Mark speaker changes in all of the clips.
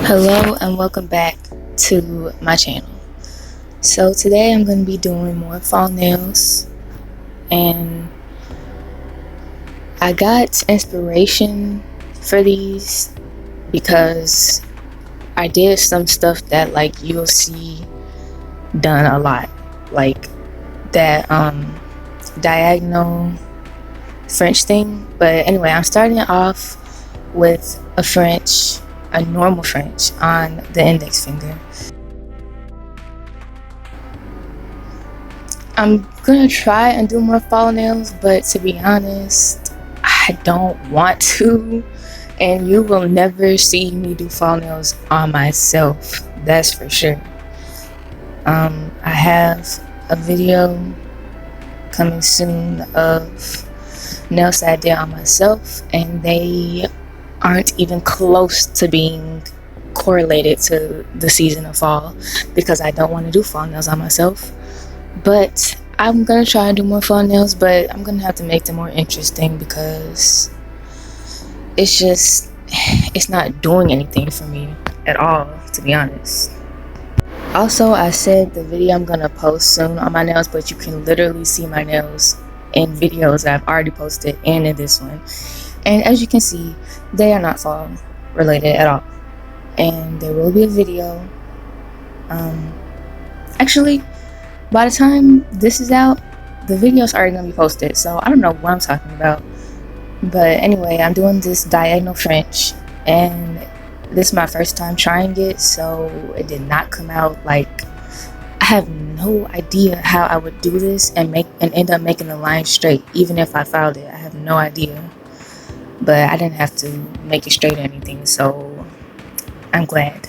Speaker 1: Hello and welcome back to my channel. So today I'm going to be doing more fall nails, and I got inspiration for these because I did some stuff that you'll see done a lot, like that diagonal French thing. But anyway, I'm starting off with a normal French on the index finger. I'm gonna try and do more fall nails, but to be honest, I don't want to. And you will never see me do fall nails on myself, that's for sure. I have a video coming soon of nails that I did on myself, and they aren't even close to being correlated to the season of fall because I don't want to do fall nails on myself. But I'm gonna try and do more fall nails, but I'm gonna have to make them more interesting because it's not doing anything for me at all, to be honest. Also, I said the video I'm gonna post soon on my nails, but you can literally see my nails in videos that I've already posted and in this one. And as you can see, they are not fall related at all. And there will be a video. Actually, by the time this is out, the video's already gonna be posted, so I don't know what I'm talking about. But anyway, I'm doing this diagonal French, and this is my first time trying it, so it did not come out like I have no idea how I would do this and end up making the line straight, even if I filed it. I have no idea. But I didn't have to make it straight or anything, so I'm glad.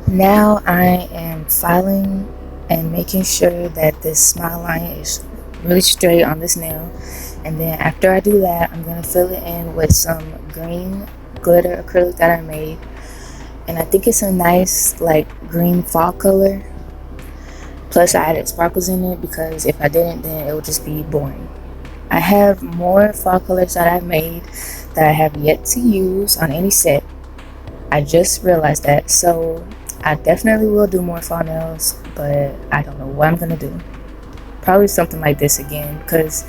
Speaker 1: Now I am filing and making sure that this smile line is really straight on this nail. And then after I do that, I'm going to fill it in with some green glitter acrylic that I made. And I think it's a nice green fall color. Plus I added sparkles in it because if I didn't, then it would just be boring. I have more fall colors that I've made that I have yet to use on any set. I just realized that, so I definitely will do more fall nails, but I don't know what I'm gonna do. Probably something like this again, because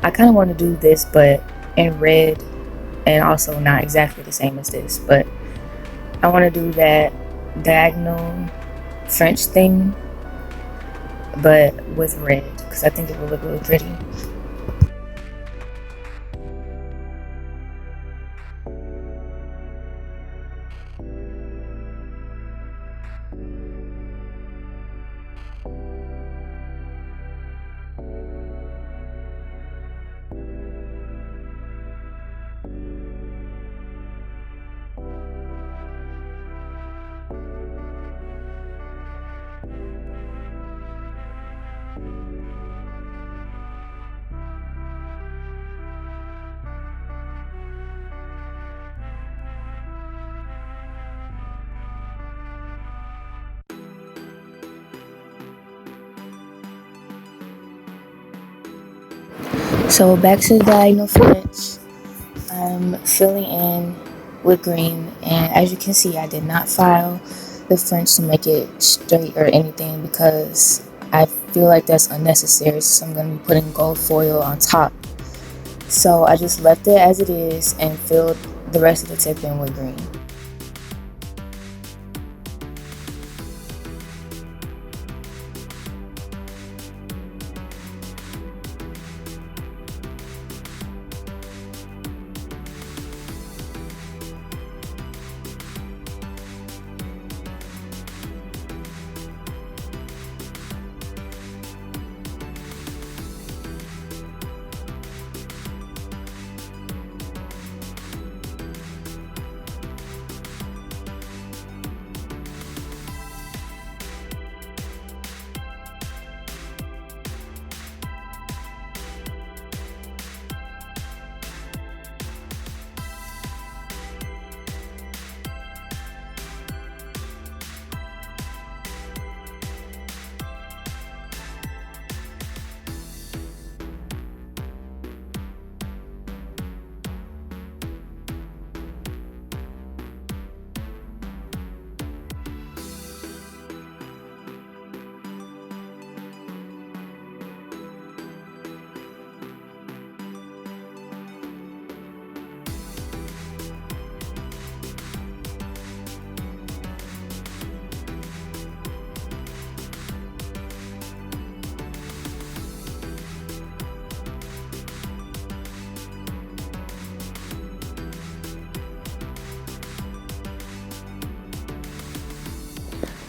Speaker 1: I kind of want to do this but in red and also not exactly the same as this, but I want to do that diagonal French thing but with red because I think it will look really pretty. So back to the diagonal French. I'm filling in with green, and as you can see, I did not file the French to make it straight or anything because I feel like that's unnecessary since I'm going to be putting gold foil on top. So I just left it as it is and filled the rest of the tip in with green.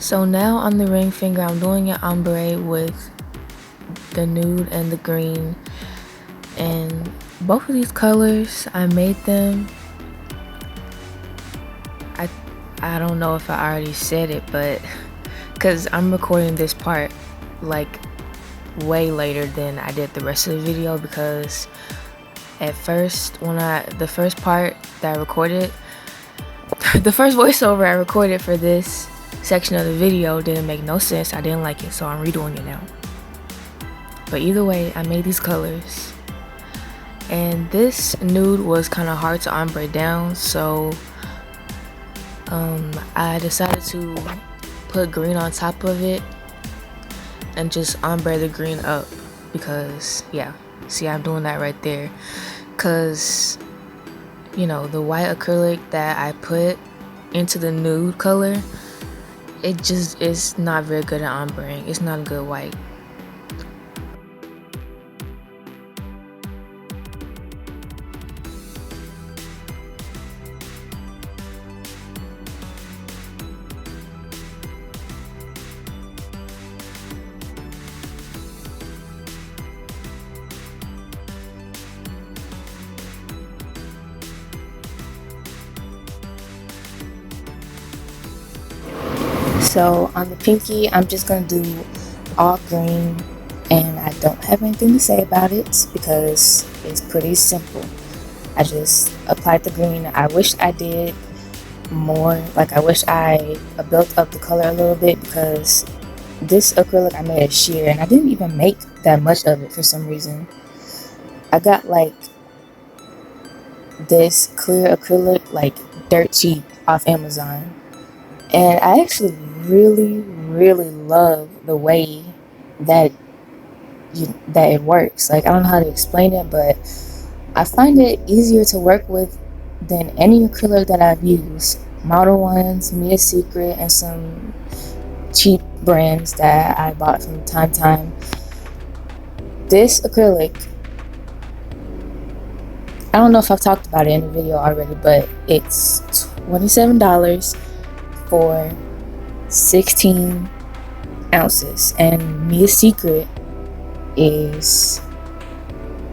Speaker 1: So now on the ring finger, I'm doing an ombre with the nude and the green. And both of these colors, I made them, I don't know if I already said it, but because I'm recording this part like way later than I did the rest of the video, because at first the first part that I recorded, the first voiceover I recorded for this section of the video didn't make no sense. I didn't like it, so I'm redoing it now. But either way, I made these colors, and this nude was kind of hard to ombre down, so I decided to put green on top of it and just ombre the green up, because yeah, see, I'm doing that right there, because you know, the white acrylic that I put into the nude color, it just is not very good at ombreing. It's not a good white. So on the pinky, I'm just going to do all green, and I don't have anything to say about it because it's pretty simple. I just applied the green. I wish I did more, like I wish I built up the color a little bit, because this acrylic I made a sheer, and I didn't even make that much of it for some reason. I got like this clear acrylic like dirt cheap off Amazon, and I actually really love the way that it works. Like, I don't know how to explain it, but I find it easier to work with than any acrylic that I've used. Model ones, Mia Secret, and some cheap brands that I bought from time to time. This acrylic, I don't know if I've talked about it in the video already, but it's $27 for 16 ounces, and Mia Secret is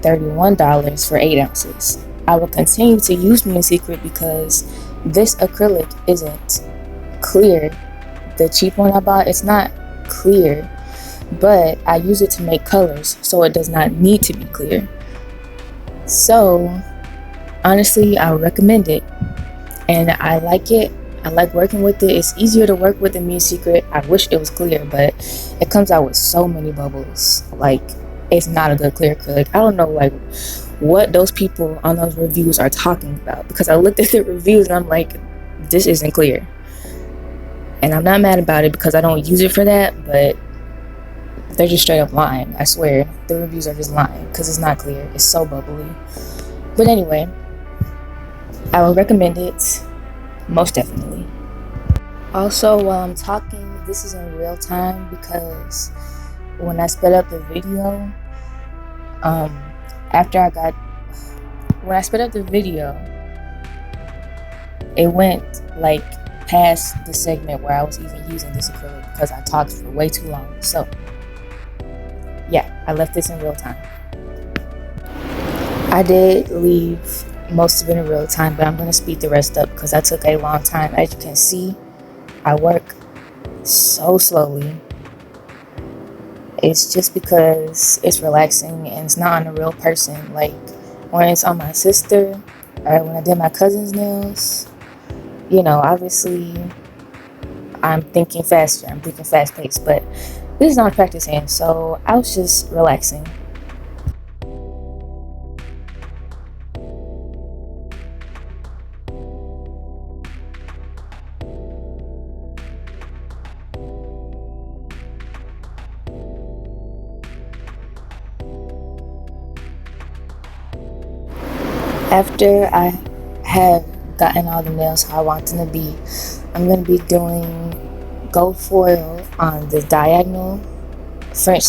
Speaker 1: $31 for 8 ounces. I will continue to use Mia Secret because this acrylic isn't clear. The cheap one I bought, it's not clear, but I use it to make colors, so it does not need to be clear. So honestly, I would recommend it, and I like it. I like working with it. It's easier to work with than Mia Secret. I wish it was clear, but it comes out with so many bubbles. Like, it's not a good clear acrylic. I don't know like what those people on those reviews are talking about, because I looked at the reviews and I'm like, this isn't clear. And I'm not mad about it because I don't use it for that, but they're just straight up lying. I swear, the reviews are just lying because it's not clear. It's so bubbly. But anyway, I would recommend it. Most definitely. Also, while I'm talking, this is in real time because when I sped up the video, when I sped up the video, it went like past the segment where I was even using this acrylic because I talked for way too long. So yeah, I left this in real time. I did leave most of it in real time, but I'm going to speed the rest up because that took a long time. As you can see, I work so slowly. It's just because it's relaxing and it's not on a real person. Like when it's on my sister or when I did my cousin's nails, you know, obviously I'm thinking faster, I'm thinking fast paced, but this is not practice hand, so I was just relaxing. After I have gotten all the nails how I want them to be, I'm going to be doing gold foil on the diagonal French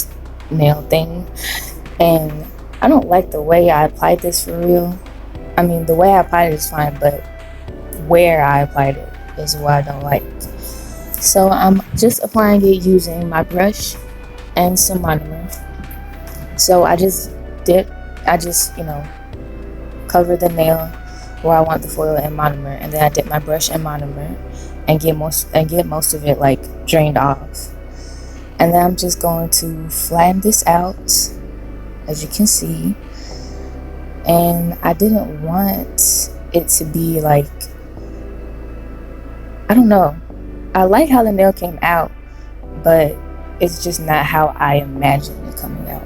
Speaker 1: nail thing. And I don't like the way I applied this for real. I mean, the way I applied it is fine, but where I applied it is what I don't like. So I'm just applying it using my brush and some monomer. So I just, cover the nail where I want the foil and monomer, and then I dip my brush in monomer and get most of it like drained off. And then I'm just going to flatten this out, as you can see. And I didn't want it to be like, I don't know. I like how the nail came out, but it's just not how I imagined it coming out.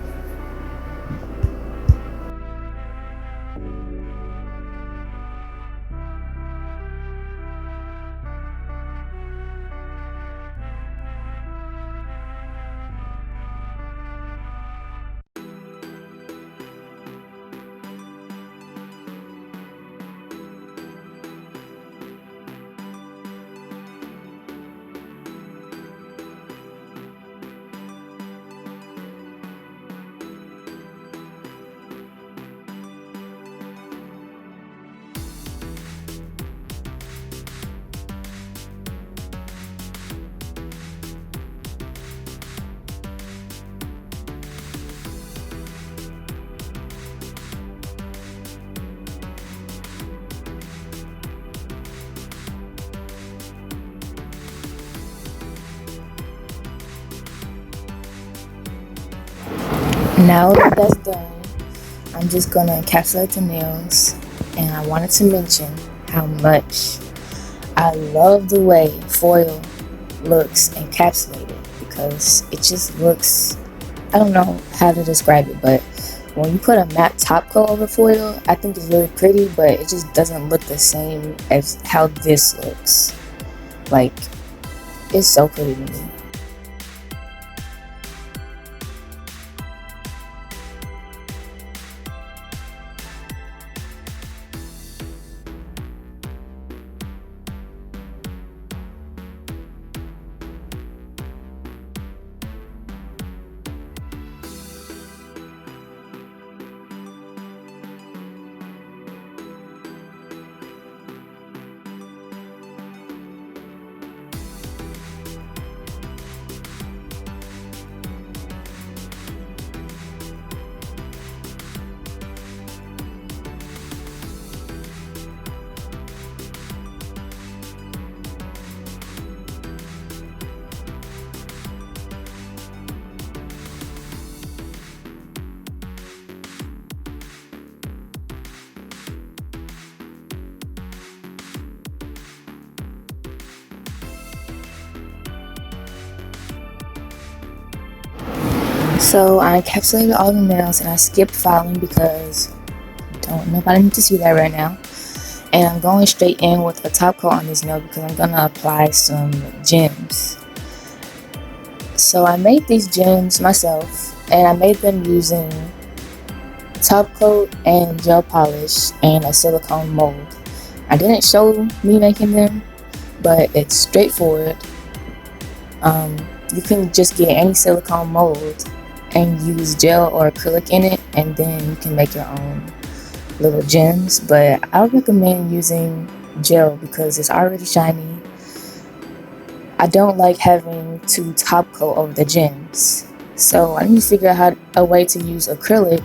Speaker 1: Now that that's done, I'm just gonna encapsulate the nails, and I wanted to mention how much I love the way foil looks encapsulated, because it just looks, I don't know how to describe it, but when you put a matte top coat over foil, I think it's really pretty, but it just doesn't look the same as how this looks. Like, it's so pretty to me. So I encapsulated all the nails and I skipped filing because don't nobody need to see that right now. And I'm going straight in with a top coat on this nail because I'm gonna apply some gems. So I made these gems myself, and I made them using top coat and gel polish and a silicone mold. I didn't show me making them, but it's straightforward. You can just get any silicone mold and use gel or acrylic in it, and then you can make your own little gems. But I would recommend using gel because it's already shiny. I don't like having to top coat over the gems, so I need to figure out a way to use acrylic,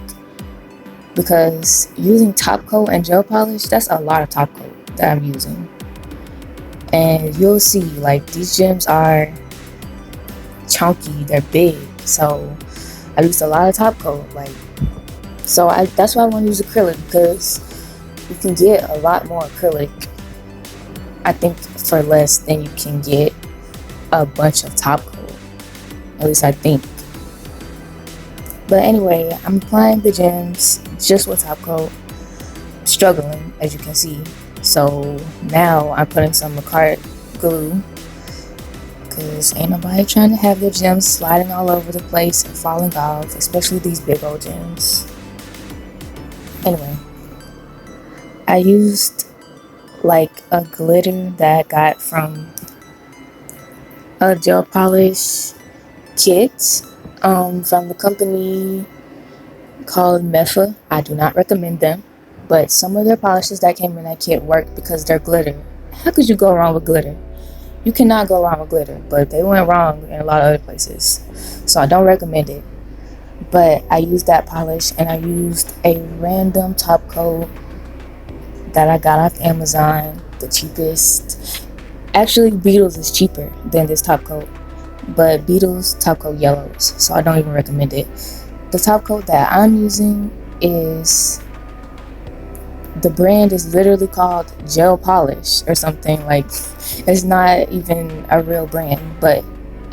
Speaker 1: because using top coat and gel polish, that's a lot of top coat that I'm using. And you'll see, like, these gems are chunky, they're big, so I used a lot of top coat, that's why I want to use acrylic, because you can get a lot more acrylic, I think, for less than you can get a bunch of top coat, at least I think. But anyway, I'm applying the gems just with top coat, struggling, as you can see. So now I'm putting some Acrylic glue, because ain't nobody trying to have their gems sliding all over the place and falling off, especially these big old gems. Anyway, I used like a glitter that I got from a gel polish kit from the company called Mefa. I do not recommend them, but some of their polishes that came in that kit worked because they're glitter. How could you go wrong with glitter? You cannot go wrong with glitter, but they went wrong in a lot of other places, so I don't recommend it. But I used that polish, and I used a random top coat that I got off Amazon, the cheapest. Actually, Beetles is cheaper than this top coat, but Beetles top coat yellows, so I don't even recommend it. The top coat that I'm using is, the brand is literally called Gel Polish or something. Like, it's not even a real brand, but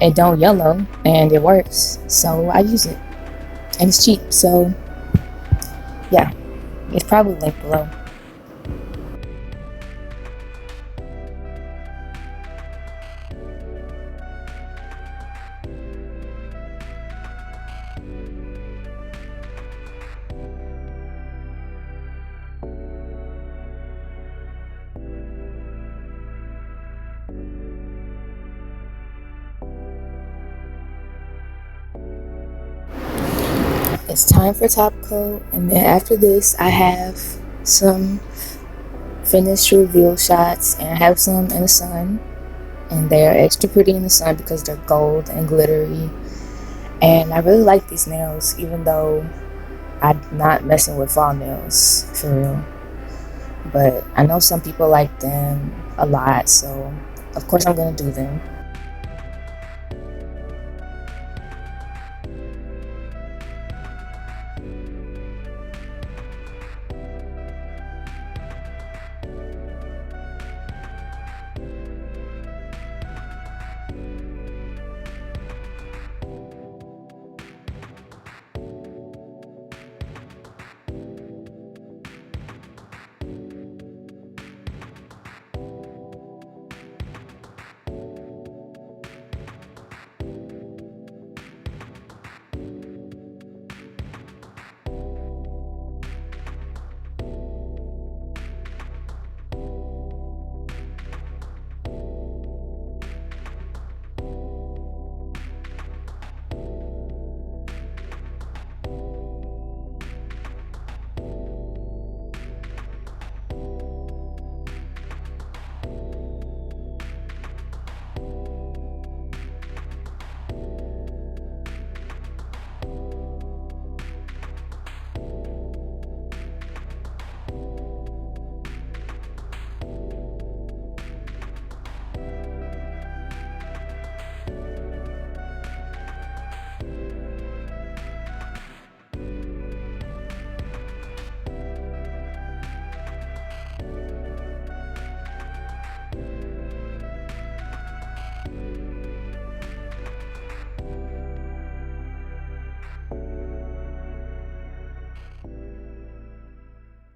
Speaker 1: it don't yellow and it works, so I use it, and it's cheap. So yeah, it's probably linked below. It's time for top coat, and then after this I have some finished reveal shots, and I have some in the sun, and they're extra pretty in the sun because they're gold and glittery. And I really like these nails, even though I'm not messing with fall nails for real. But I know some people like them a lot, so of course I'm gonna do them.